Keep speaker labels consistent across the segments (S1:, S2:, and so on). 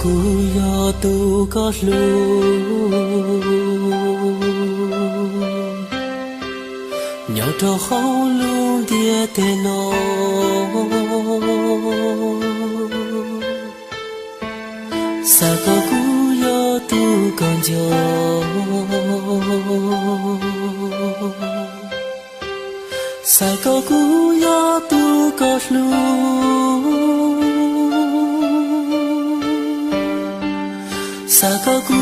S1: cú yo tu có lu nhỏ trò khâu luôn tia tê nó sa có cú yo tu còn cho sa có cú yo tu có lu sa có cú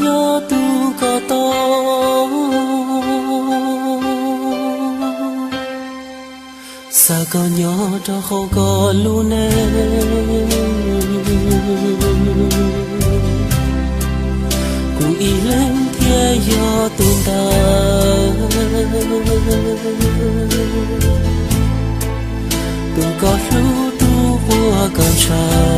S1: yo tu có to sa có nhỏ cho không có lu nè cú y lên thiên yo tu ta tu có lu tu vua con trai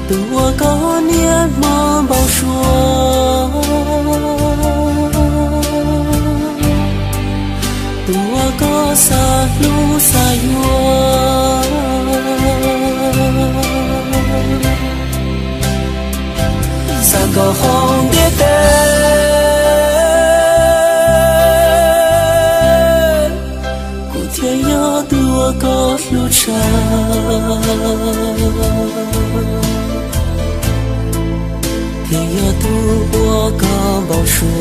S1: tua có niên mơ bao xua tua có xa lu xa yua xa có không biết tên cụ thiên nhớ tua có lu cha ya tu qua ca bao xua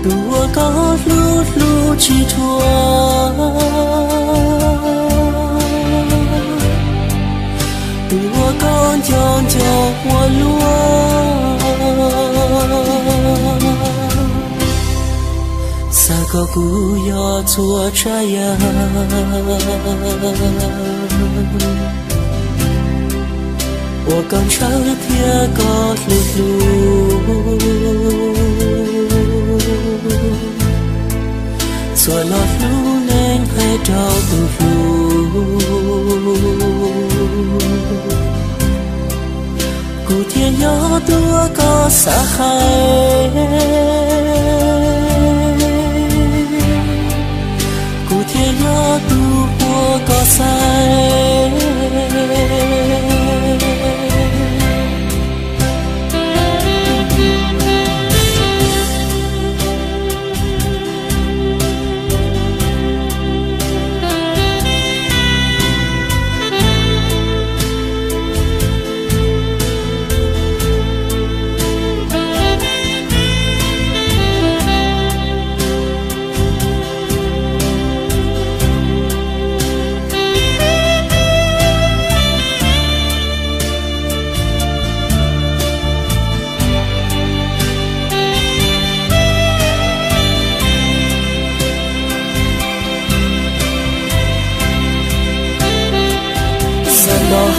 S1: tu ca lu lu chi thua tu con chọn cho hoa lúa sa có cú yo chua trái ya我刚唱的天高噜噜，做了路能还找不路，古天要多高沙海，古天要多我高山。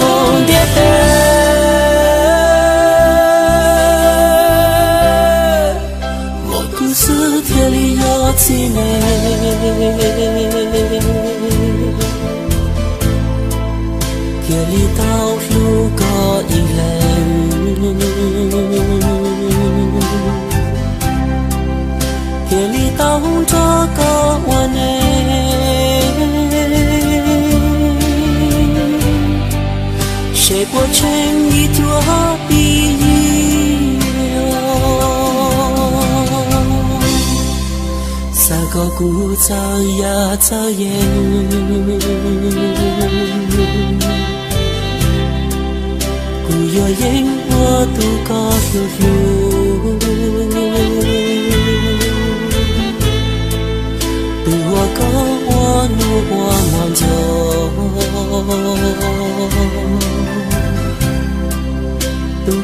S1: không biết tên một故事天里有几年天里道路có一人天里道着có one谁过成一朵碧柳三个古早呀早烟古有烟我都高路对我高我努我忙就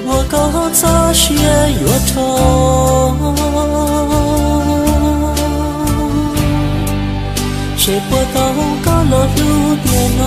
S1: 我高早些越痛谁不懂高了路边哦